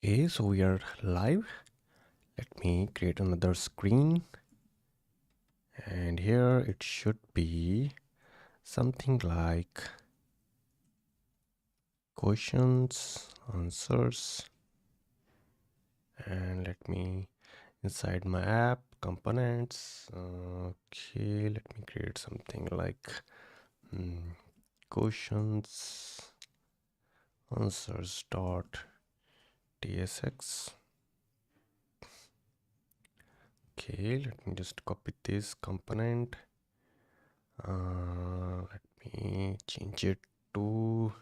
Okay, so we are live. Let me create another screen, and here it should be something like questions, answers, and let me inside my app components. Okay, let me create something like questions, answers dot tsx. Okay, let me just copy this component. Let me change it to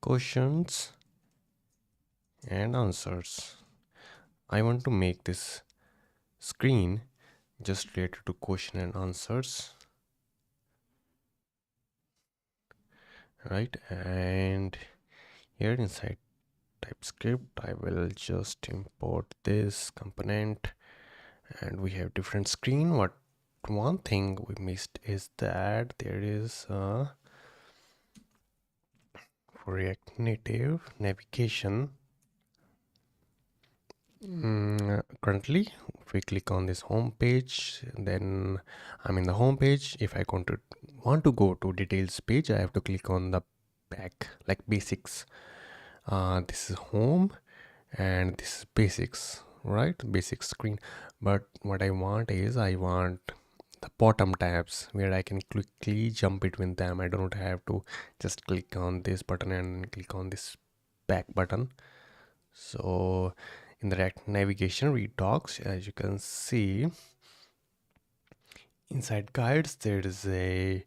questions and answers. I want to make this screen just related to question and answers, right? And here inside TypeScript, I will just import this component, and we have different screen. What one thing we missed is that there is a React Native navigation. Currently, if we click on this home page, then I'm in the home page. If I want to go to details page, I have to click on the back, like basics. This is home and this is basics, right? Basic screen. But what I want is I want the bottom tabs where I can quickly jump between them. I don't have to just click on this button and click on this back button. So in the React navigation read docs, as you can see inside guides, there is a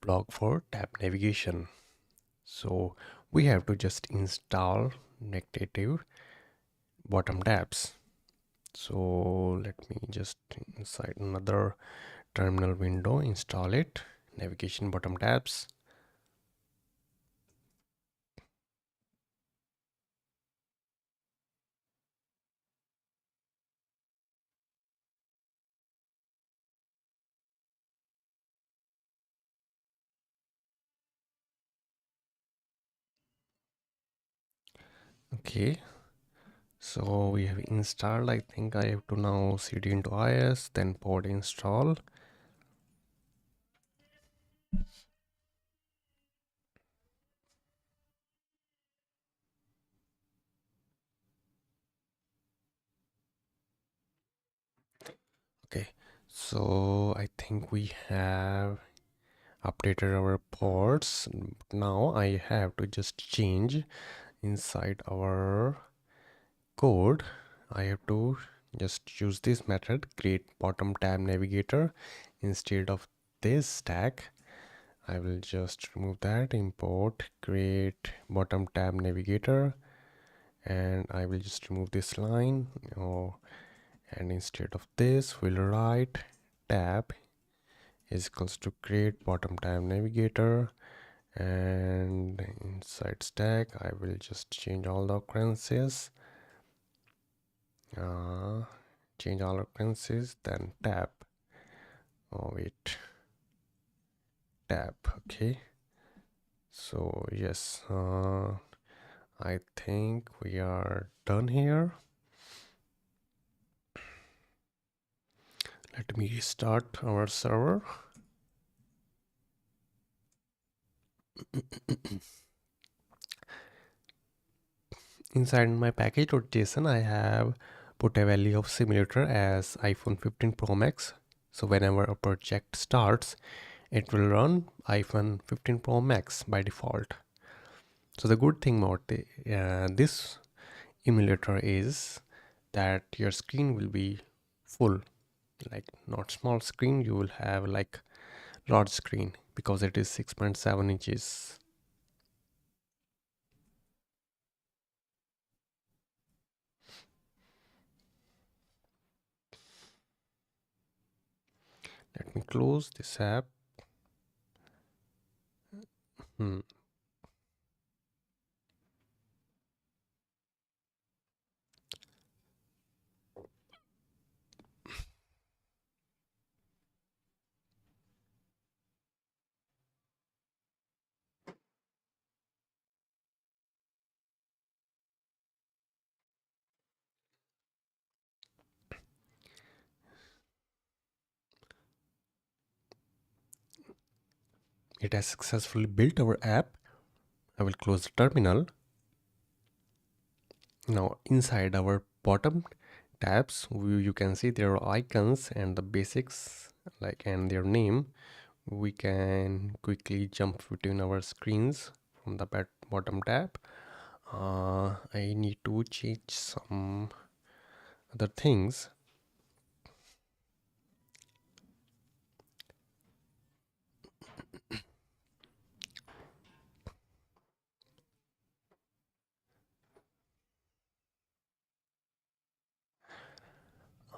block for tab navigation. So we have to just install natiive bottom tabs. So let me just inside another terminal window install it, navigation bottom tabs. Okay, so we have installed. I think I have to now cd into is, then pod install. Okay, so I think we have updated our ports. Now I have to just change inside our code. I have to just use this method, create bottom tab navigator instead of this tag. I will just remove that, import create bottom tab navigator, and I will just remove this line. And instead of this we'll write tab is equals to create bottom tab navigator, and inside stack I will just change all the occurrences, then tab. Tab. Okay, so yes, I think we are done here. Let me restart our server. Inside my package.json, I have put a value of simulator as iPhone 15 Pro Max. So whenever a project starts, it will run iPhone 15 Pro Max by default. So the good thing about this emulator is that your screen will be full, like not small screen, you will have like large screen because it is 6.7 inches. Let me close this app. it has successfully built our app. I will close the terminal. Now inside our bottom tabs, you can see there are icons and the basics and their name. We can quickly jump between our screens from the bottom tab. I need to change some other things.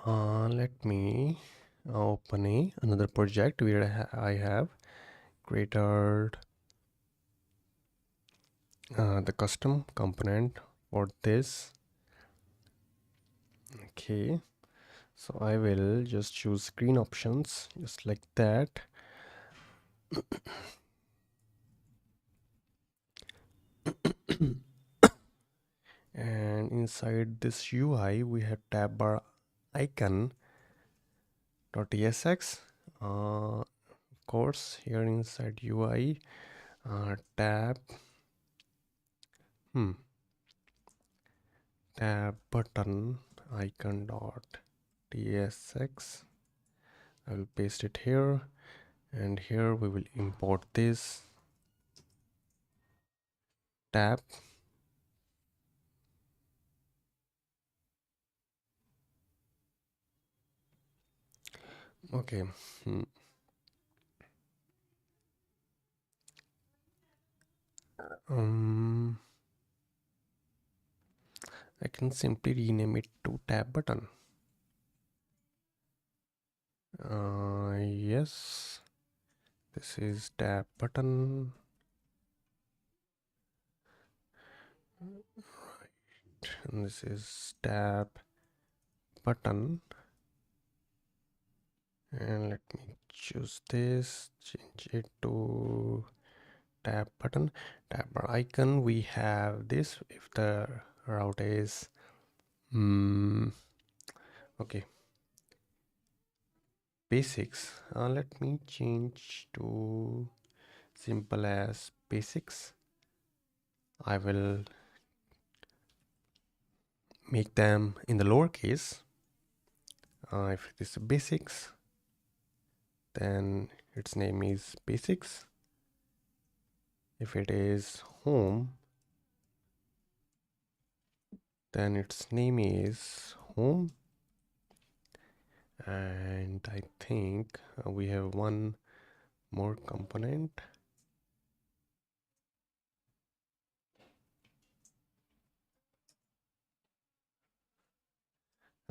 Let me open another project where I have created the custom component for this. Okay, so I will just choose screen options just like that. And inside this UI we have tab bar icon .tsx. Of course, here inside UI tab tab button icon .tsx. I will paste it here, and here we will import this tab. Okay. I can simply rename it to tab button. Yes, this is tab button. Right, and this is tab button. And let me choose this, change it to tab button. Tab bar icon, we have this if the route is okay, basics. Let me change to simple as basics. I will make them in the lowercase. If it is basics, then its name is basics. If it is home, then its name is home. And I think we have one more component.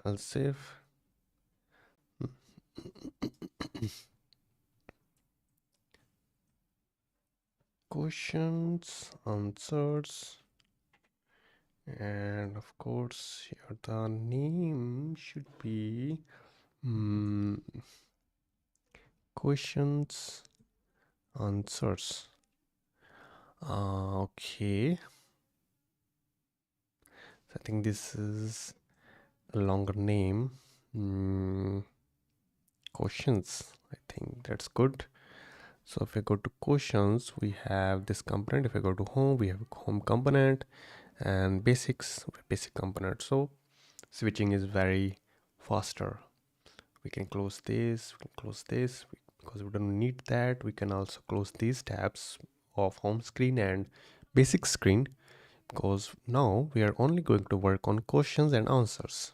I'll save. Questions, answers, and of course here the name should be questions, answers. Okay, I think this is a longer name. Questions, I think that's good. So if I go to questions, we have this component. If I go to home, we have a home component, and basics, basic component. So switching is very faster. We can close this, we can close this, because we don't need that. We can also close these tabs of home screen and basic screen, because now we are only going to work on questions and answers.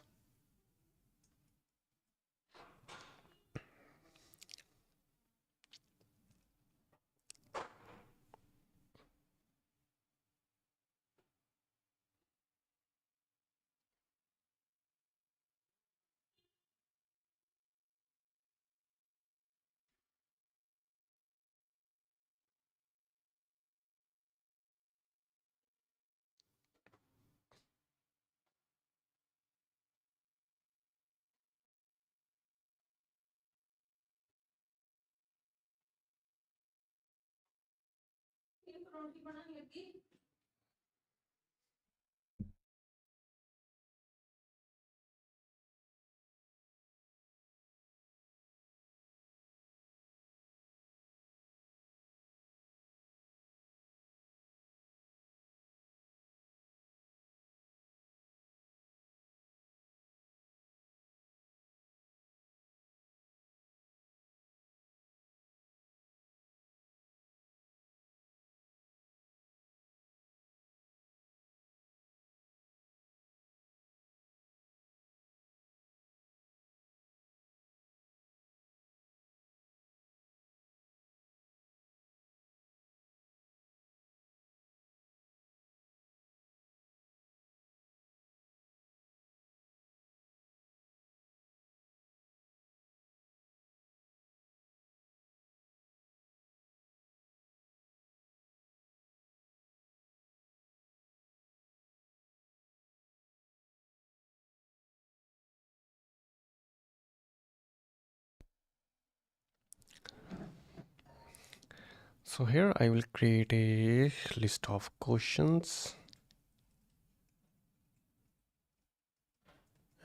So here I will create a list of questions,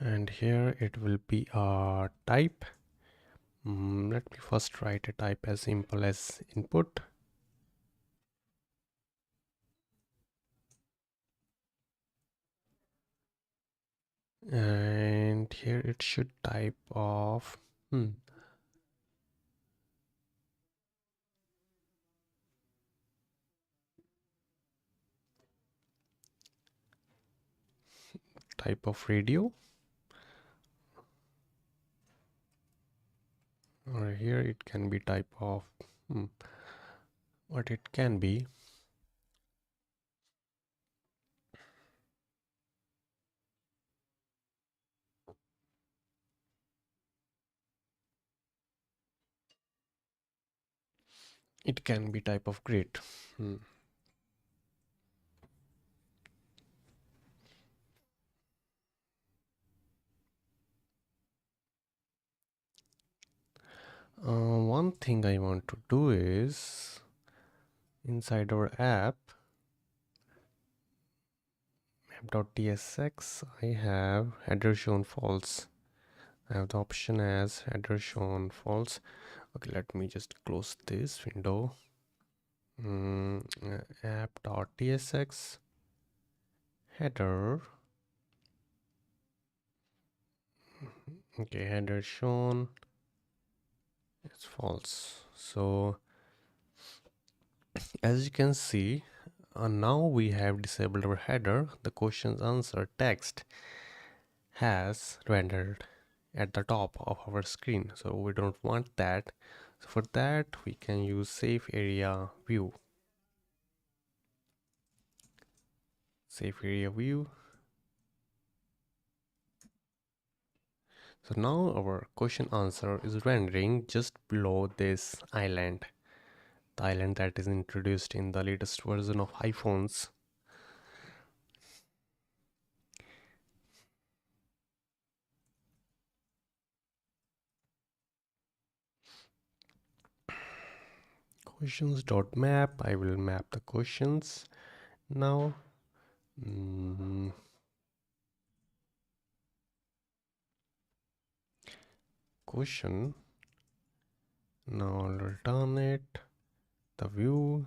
and here it will be a type. Let me first write a type as simple as input. And here it should type of type of radio, or here it can be type of what it can be. It can be type of grid. One thing I want to do is inside our app.tsx, I have header shown false. I have the option as header shown false. Okay, let me just close this window. App.tsx header. Okay, header shown is false. So as you can see, now we have disabled our header. The question's answer text has rendered at the top of our screen, so we don't want that. So for that we can use safe area view. Safe area view. So now our question answer is rendering just below this island, the island that is introduced in the latest version of iPhones. Questions.map. I will map the questions now. Question. Now I'll return it. The view.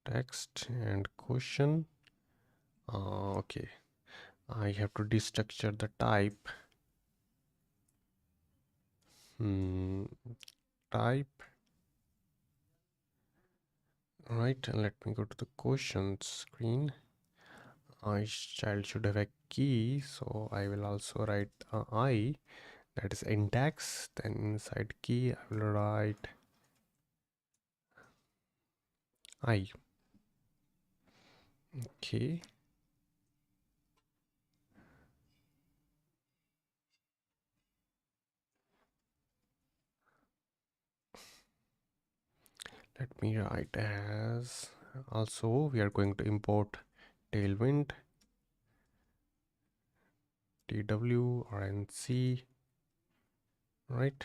Text and question. Okay. I have to destructure the type. Type. Right, and let me go to the question screen. Each child should have a key, so I will also write I, that is index. Then inside key I will write I. Okay. Let me write as, also we are going to import tailwind, TW or NC, right?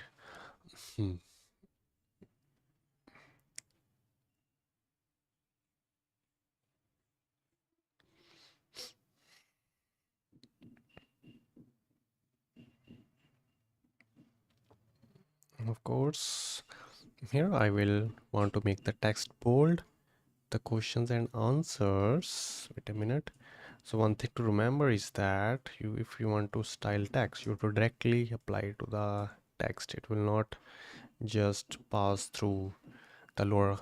Of course, here I will want to make the text bold, the questions and answers. Wait a minute. So one thing to remember is that if you want to style text, you have to directly apply to the text. It will not just pass through the lower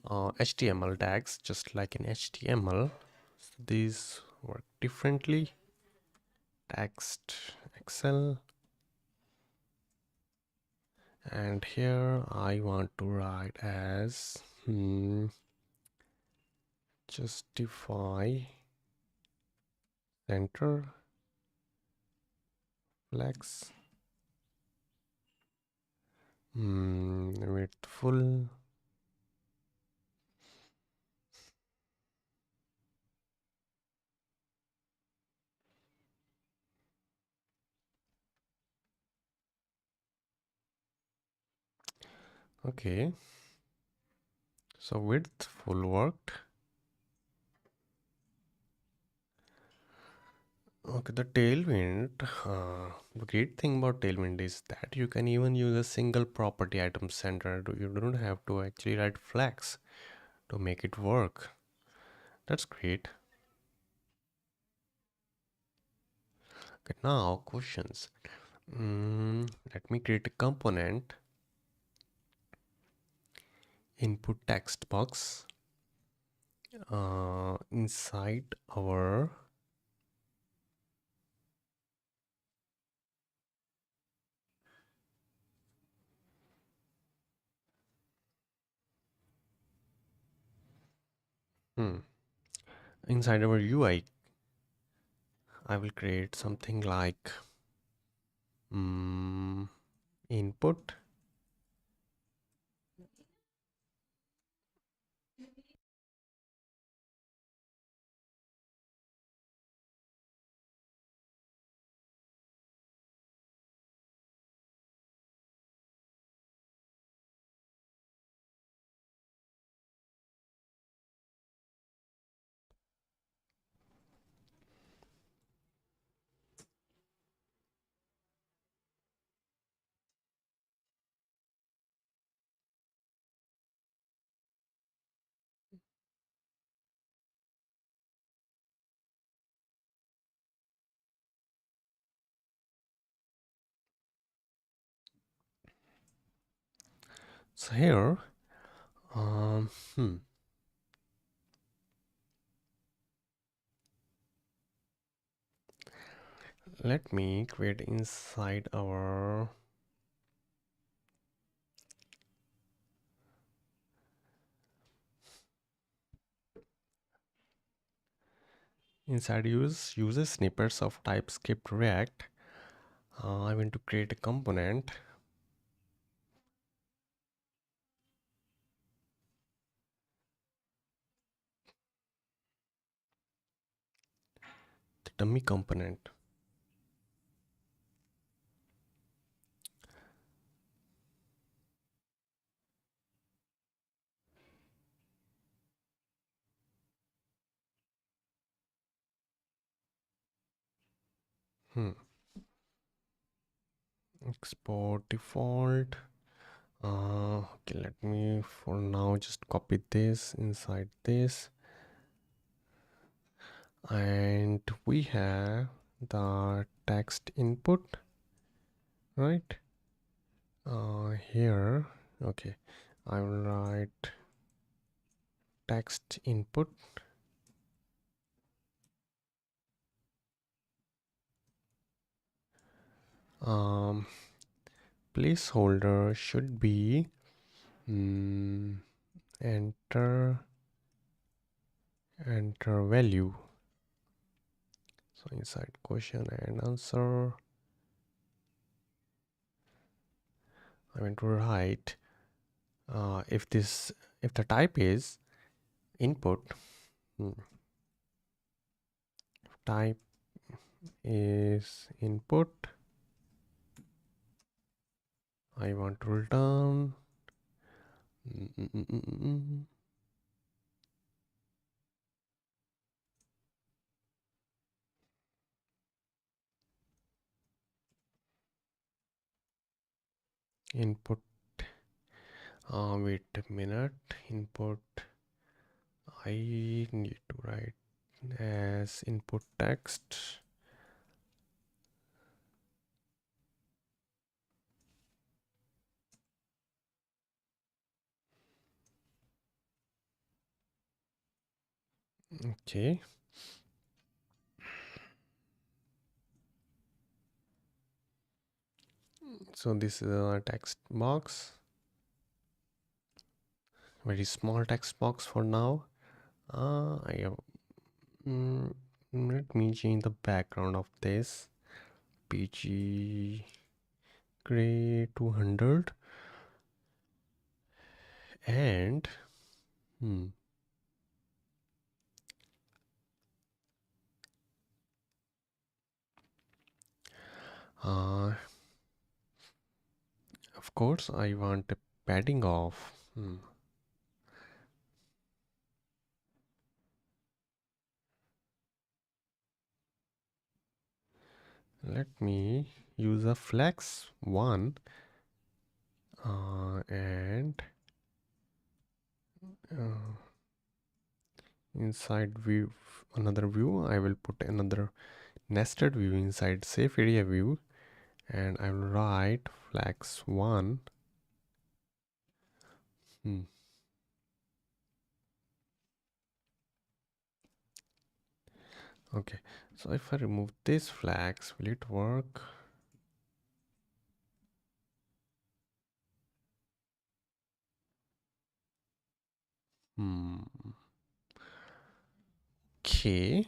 HTML tags, just like in HTML. So these work differently. Text, Excel, and here I want to write as justify center flex width full. Okay, so width full worked. Okay, the tailwind. The great thing about tailwind is that you can even use a single property item center. You don't have to actually write flags to make it work. That's great. Okay, now questions. Let me create a component input text box inside our hmm, inside our UI. I will create something like input. So here, um, hmm, let me create inside uses snippets of TypeScript React. I want to create a component. The dummy component. Hmm. Export default. Okay, let me for now just copy this inside this, and we have the text input, right? Here, okay, I will write text input. Um, Placeholder should be enter value. So inside question and answer, I want to write if the type is input, type is input, I want to return input. Wait a minute, input. I need to write as input text. Okay. So this is a text box, very small text box for now. I have, let me change the background of this. PG gray 200 and uh, of course I want a padding off. Let me use a flex one and inside view, another view, I will put another nested view inside safe area view, and I will write flex one. Okay, so if I remove this flags, will it work? Okay.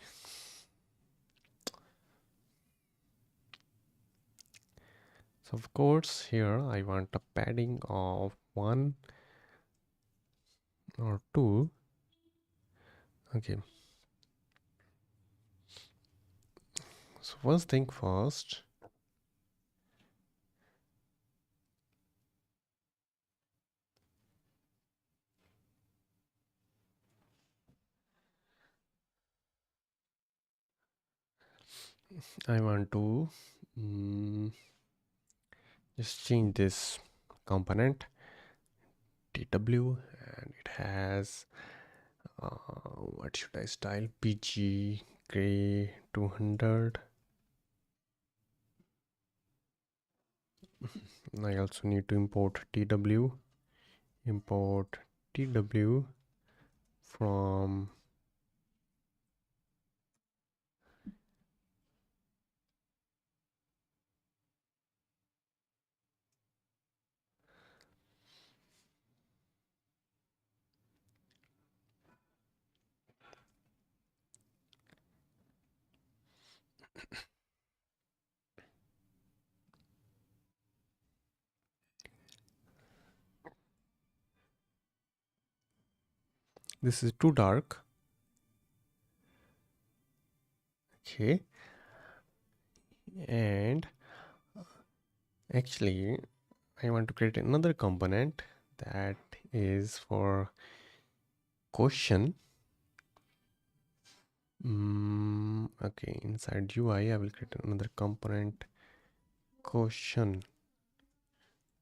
So of course here I want a padding of 1 or 2. Okay. So first thing first, I want to just change this component TW, and it has what should I style? PG gray 200. I also need to import TW. Import TW from this is too dark. Okay, and actually I want to create another component that is for question. Okay, inside UI I will create another component question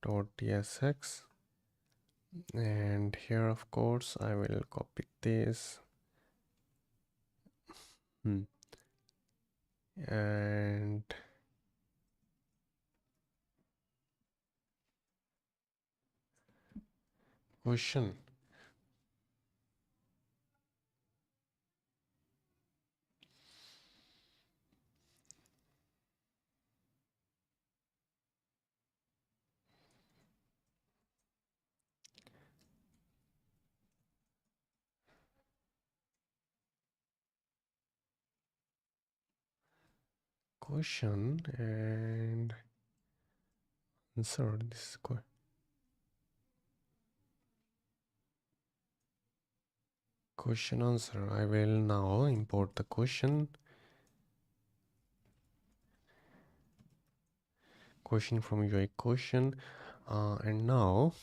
dot tsx, and here of course I will copy this and question. Question and answer. This is question answer. I will now import the question from UI question, and now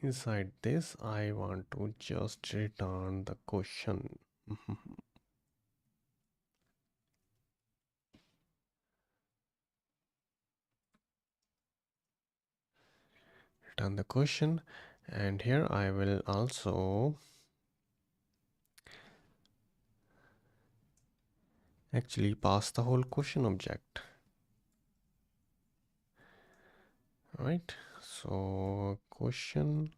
inside this I want to just return the question. Return the question, and here I will also actually pass the whole question object. Right, so question,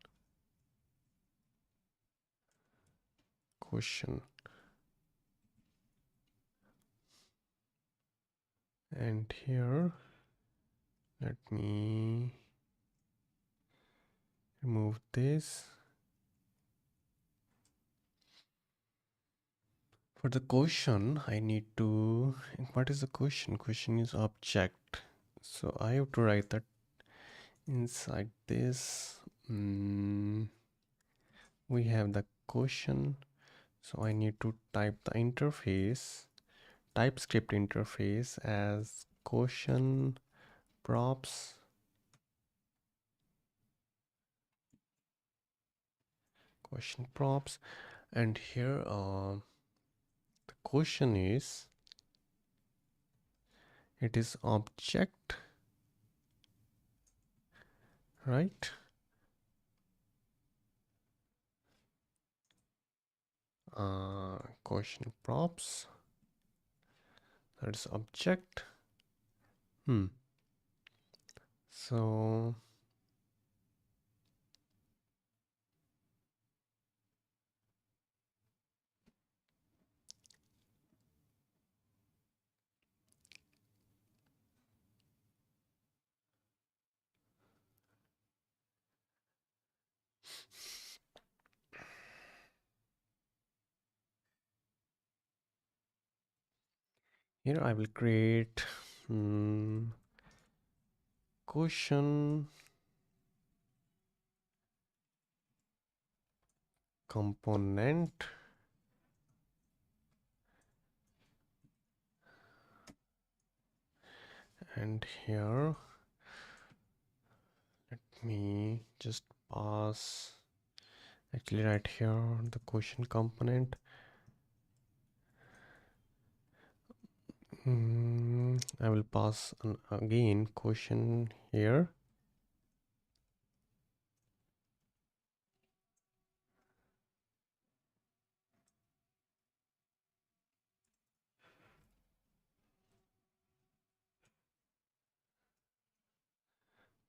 and here let me remove this. For the question I need to, what is the question? Question is object, so I have to write that inside this. We have the question, so I need to type the interface, TypeScript interface as question props question props, and here the question is, it is object, right? Question props, that is object. So here I will create question component, and here let me just pass, actually right here the question component. I will pass again question here.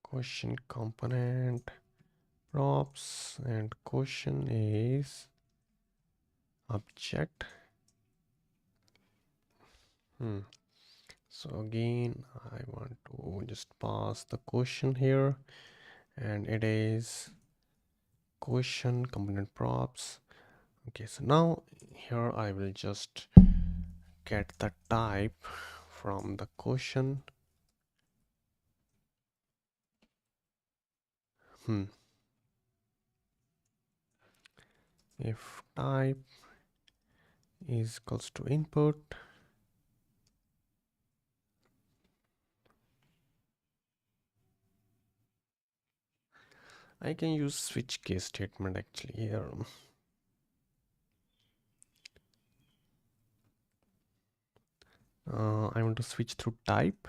Question component props, and question is object. So again I want to just pass the question here, and it is question component props. Okay, so now here I will just get the type from the question. If type is equals to input, I can use switch case statement actually here. I want to switch through type,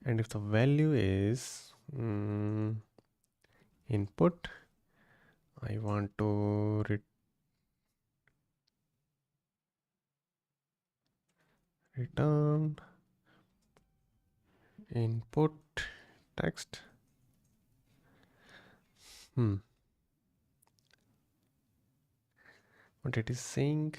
and if the value is input, I want to return input text. What it is saying?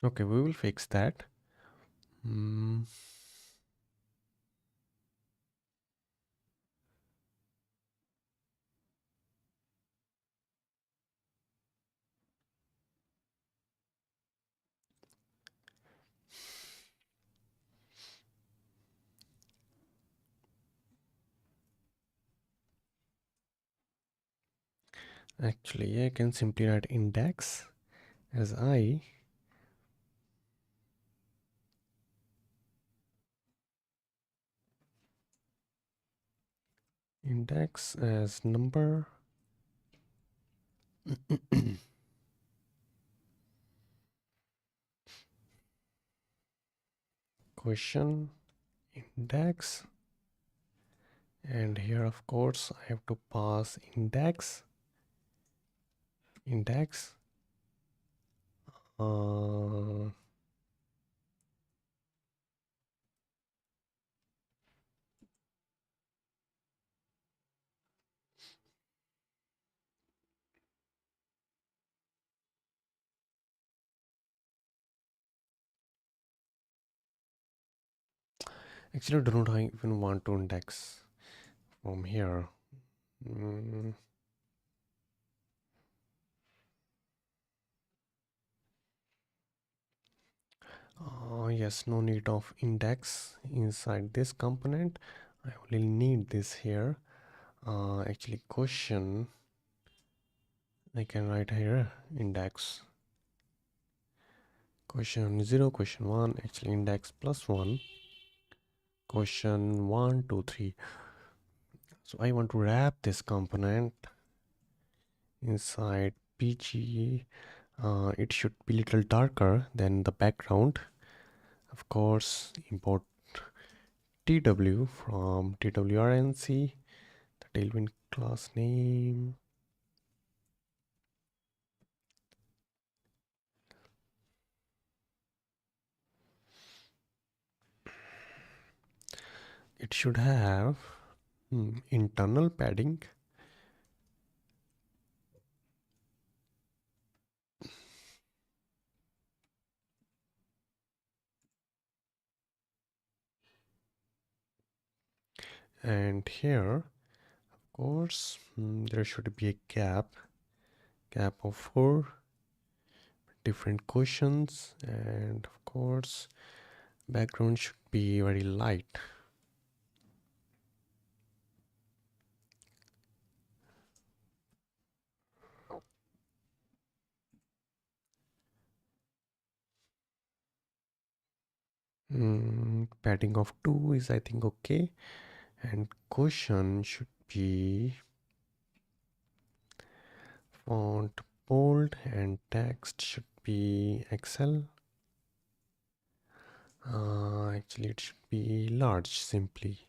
Okay, we will fix that. Actually, I can simply write index as I, index as number, question index, and here of course I have to pass index. Actually, do not I even want to index from here. Mm, yes, no need of index inside this component. I only need this here. Actually, question I can write here index question 0, question 1, actually index plus 1, question 1, 2, 3. So I want to wrap this component inside PG. It should be little darker than the background. Of course, import TW from TWRNC, the tailwind class name. It should have internal padding. And here, of course, there should be a gap of 4 different questions, and of course background should be very light. Padding of 2 is I think okay, and question should be font bold and text should be Excel. Actually it should be large simply,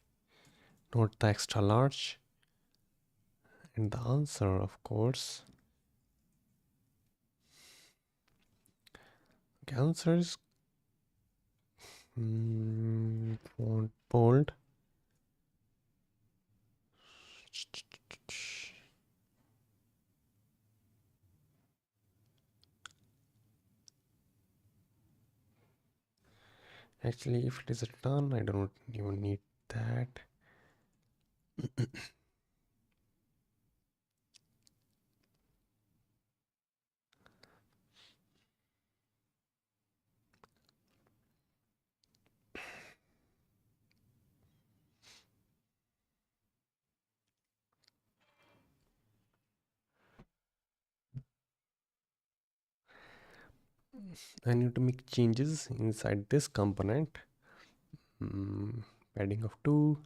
not the extra large. And the answer, of course, the answer is font bold. Actually, if it is a ton, I don't even need that. I need to make changes inside this component. Padding of 2.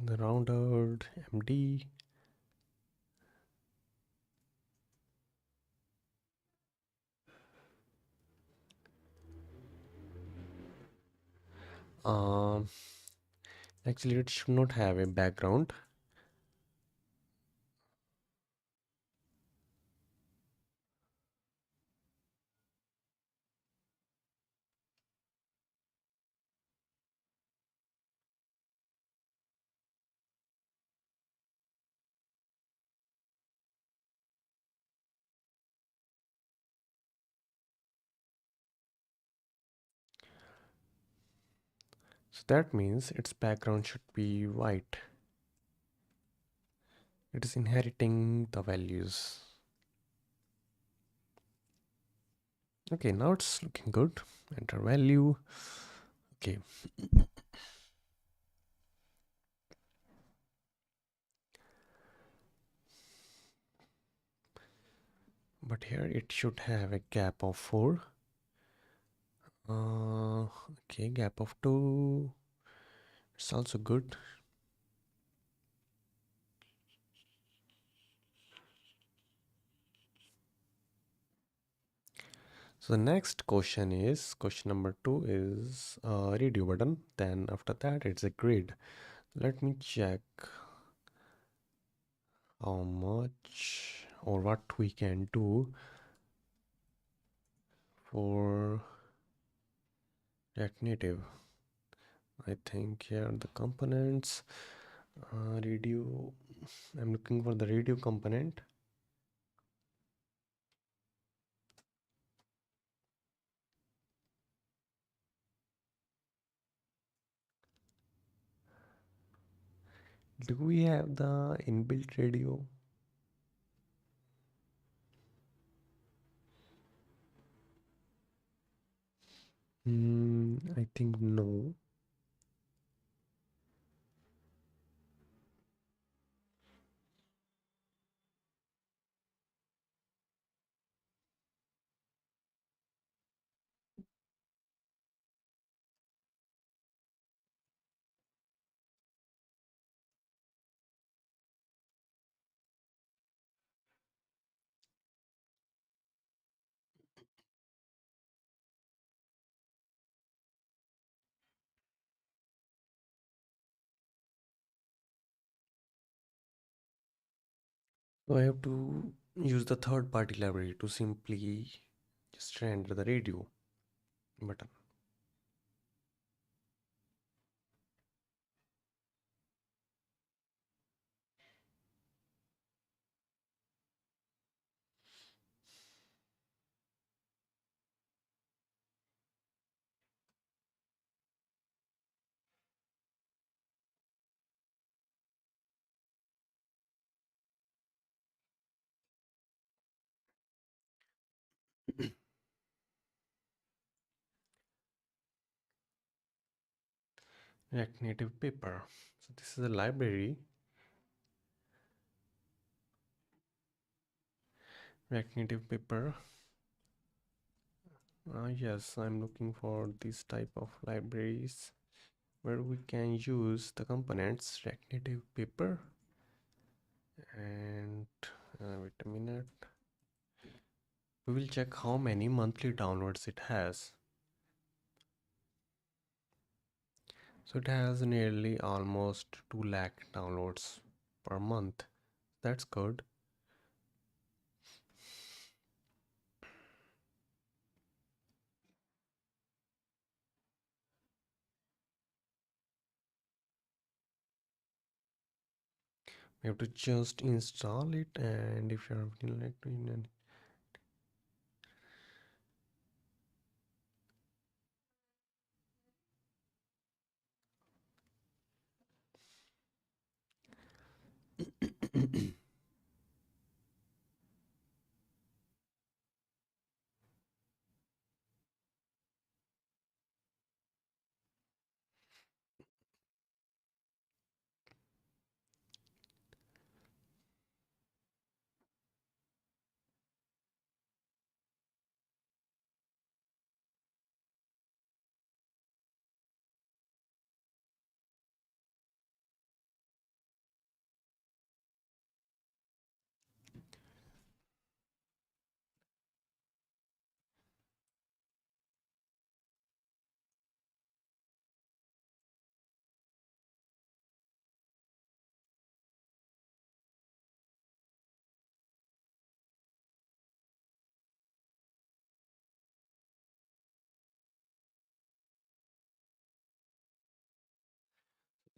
The rounded MD. Um, Actually, it should not have a background. So that means its background should be white. It is inheriting the values. Okay, now it's looking good. Enter value. Okay. But here it should have a gap of 4. Okay, gap of 2. It's also good. So the next question is, question number 2 is a redo button. Then after that it's a grid. Let me check how much or what we can do for React Native. I think here the components, redo. I'm looking for the redo component. Do we have the inbuilt radio? I think no. So I have to use the third party library to simply just render the radio button. React Native paper. So this is a library. React Native paper. Yes, I'm looking for this type of libraries where we can use the components React Native paper. And wait a minute. We will check how many monthly downloads it has. So it has nearly almost 2 lakh downloads per month. That's good. We have to just install it, and if you're like to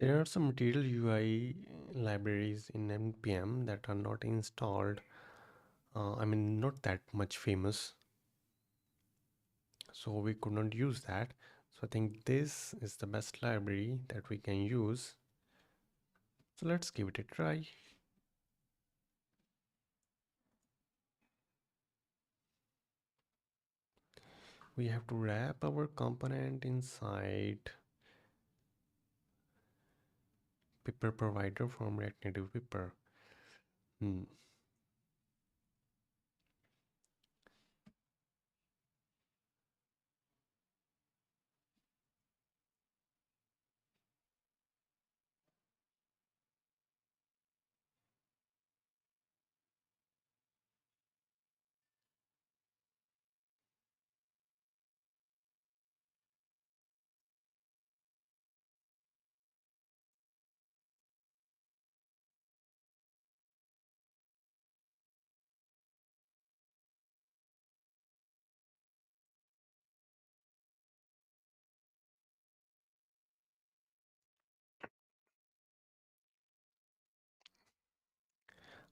There are some material UI libraries in npm that are not installed. I mean, not that much famous, so we could not use that. So I think this is the best library that we can use. So let's give it a try. We have to wrap our component inside paper provider from React Native paper. Hmm.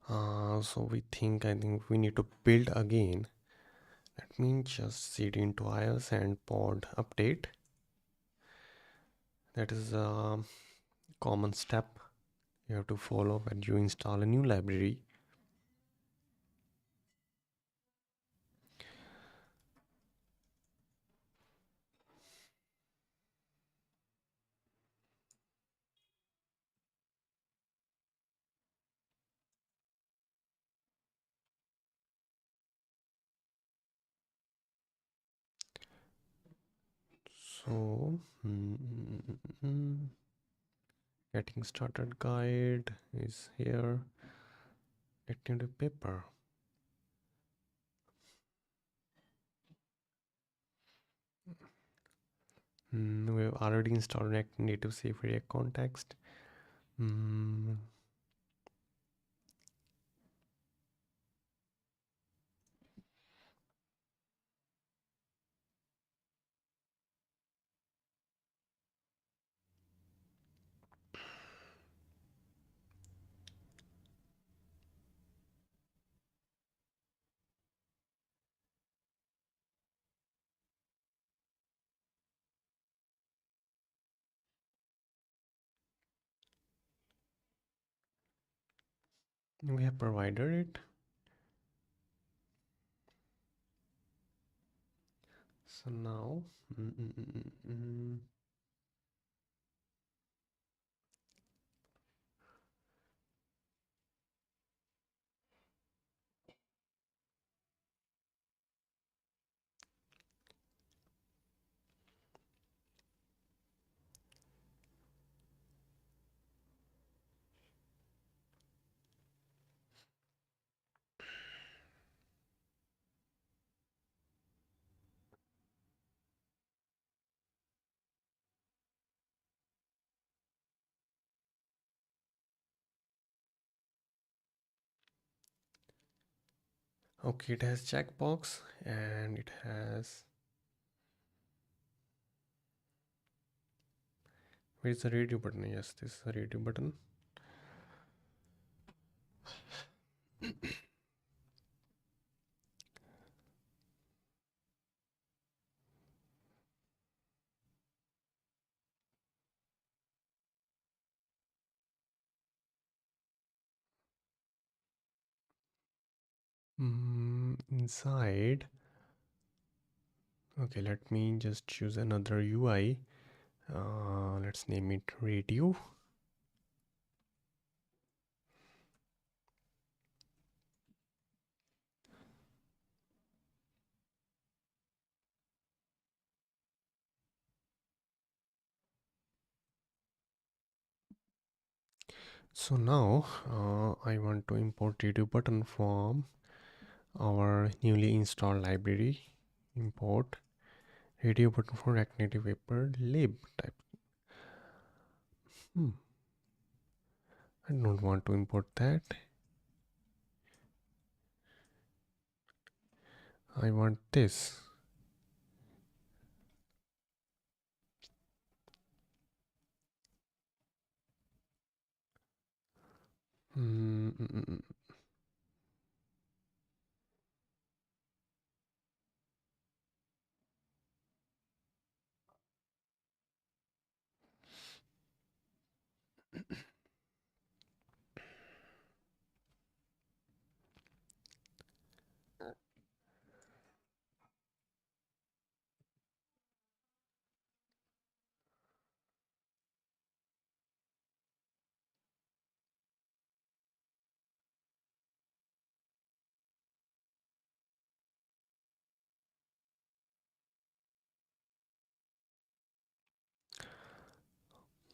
So I think we need to build again. Let me just cd into iOS and pod update. That is a common step you have to follow when you install a new library. So getting started guide is here. Getting the paper. We've already installed native safe React context. We have provided it. So now okay, it has checkbox and it has, where is the radio button? Yes, this is the radio button. Inside, okay, let me just choose another UI. Let's name it radio. So now I want to import radio button from our newly installed library. Import radio button for React Native paper lib type. I don't want to import that. I want this.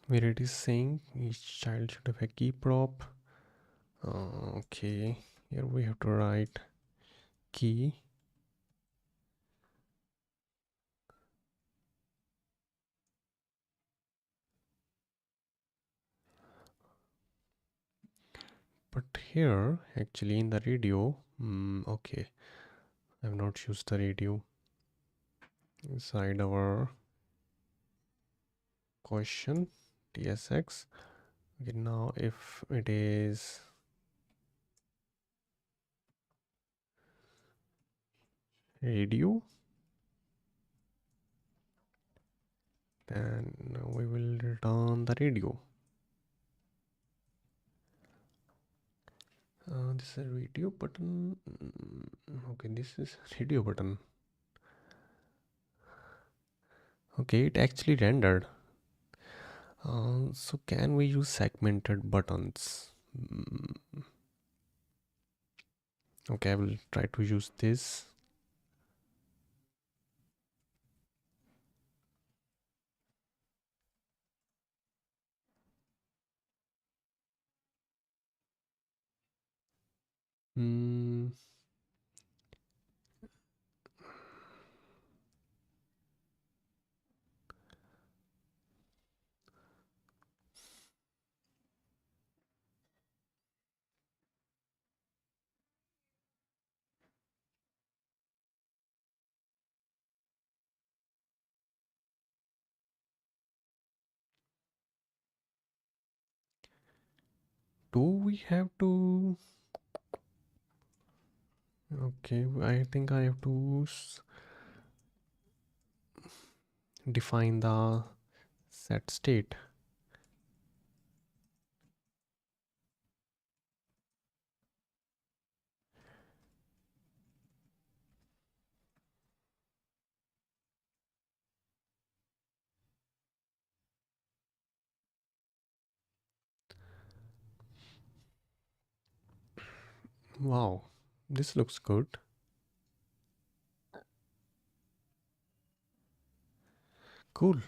Where it is saying each child should have a key prop. Okay, here we have to write key. But here actually in the radio, okay, I have not used the radio inside our question tsx. Okay, now if it is radio, then we will return the radio. This is a radio button. Okay, this is radio button. Okay, it actually rendered. So can we use segmented buttons? Okay, I will try to use this. Hmm. Do we have to? Okay, I think I have to define the set state. Wow, this looks good. Cool.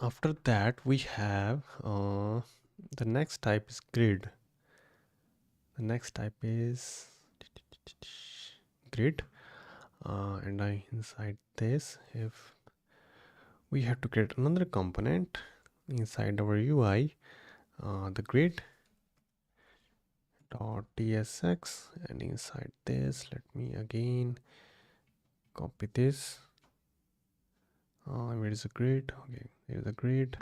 After that, we have the next type is grid. The next type is grid, and I inside this, if we have to create another component inside our UI, the grid dot tsx, and inside this, let me again copy this. Where is the grid? Okay, here's the grid.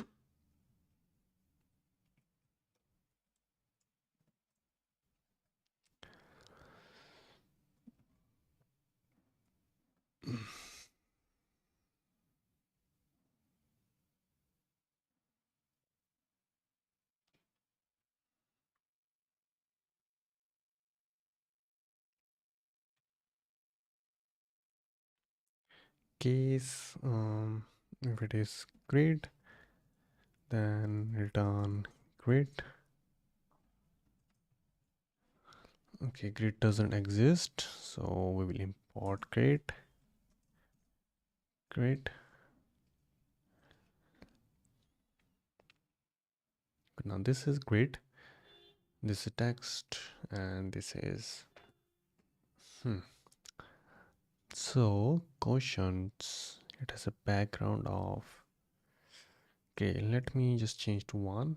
Case, if it is grid, then return grid. Okay, grid doesn't exist, so we will import grid. But now this is grid, this is text, and this is so quotients. It has a background of, okay, let me just change to 1.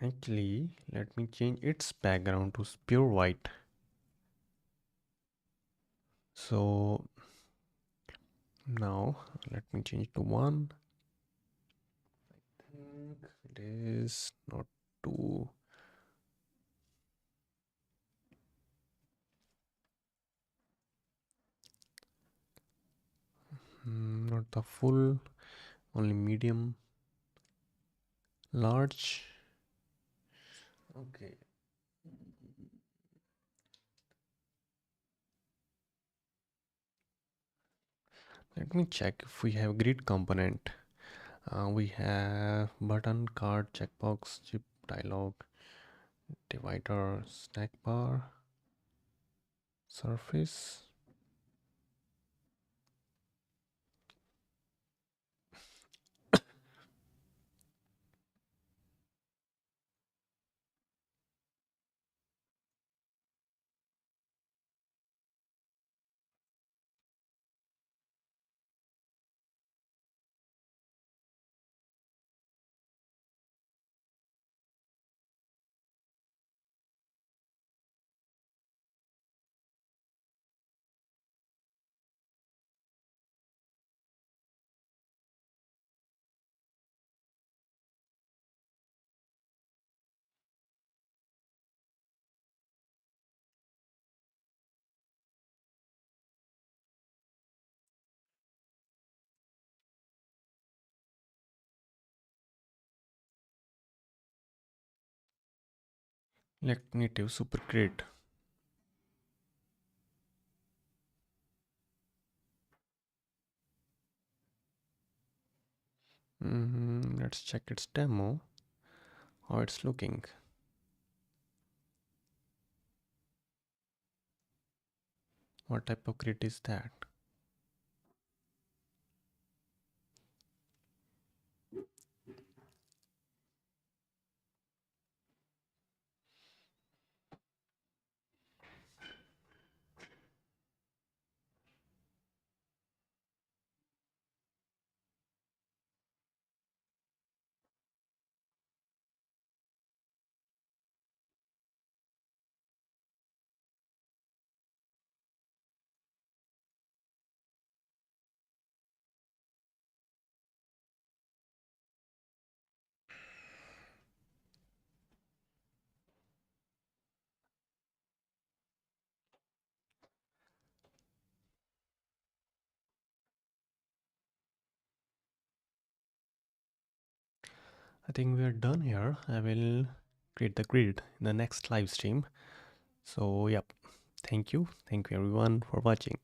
Actually, let me change its background to pure white. So now let me change it to 1. I think it is not too. Not the full, only medium, large. Okay. Let me check if we have grid component. We have button, card, checkbox, chip, dialog, divider, snack bar, surface. Elect native super grid. Let's check its demo, how it's looking. What type of grid is that? I think we are done here. I will create the grid in the next live stream. So, yep. Thank you. Thank you everyone for watching.